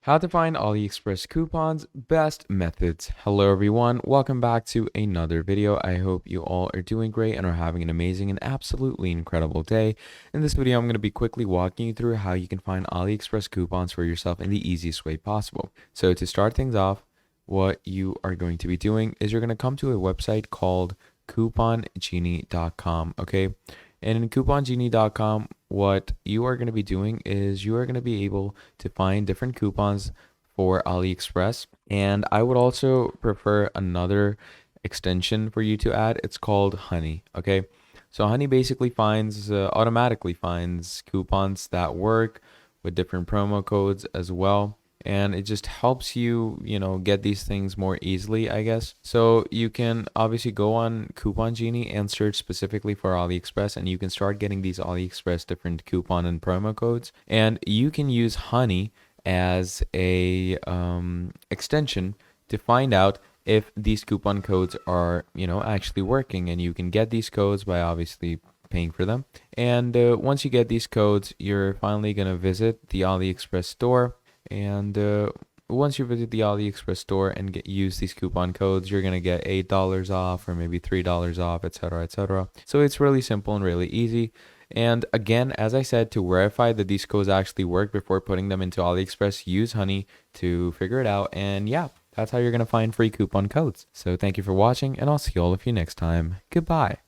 How to find AliExpress coupons, best methods. Hello everyone, welcome back to another video. I hope you all are doing great and are having an amazing and absolutely incredible day. In this video, I'm going to be quickly walking you through how you can find AliExpress coupons for yourself in the easiest way possible. So to start things off, what you are going to be doing is you're going to come to a website called coupongenie.com, okay? And in coupongenie.com, what you are going to be doing is you are going to be able to find different coupons for AliExpress. And I would also prefer another extension for you to add. It's called Honey, okay? So Honey basically automatically finds coupons that work with different promo codes as well. And it just helps you, get these things more easily, I guess. So you can obviously go on Coupon Genie and search specifically for AliExpress, and you can start getting these AliExpress different coupon and promo codes. And you can use Honey as a extension to find out if these coupon codes are, actually working. And you can get these codes by obviously paying for them. And once you get these codes, you're finally going to visit the AliExpress store. And once you visit the AliExpress store and use these coupon codes, you're going to get $8 off or maybe $3 off, etc., etc. So it's really simple and really easy. And again, as I said, to verify that these codes actually work before putting them into AliExpress, use Honey to figure it out. And yeah, that's how you're going to find free coupon codes. So thank you for watching, and I'll see all of you next time. Goodbye.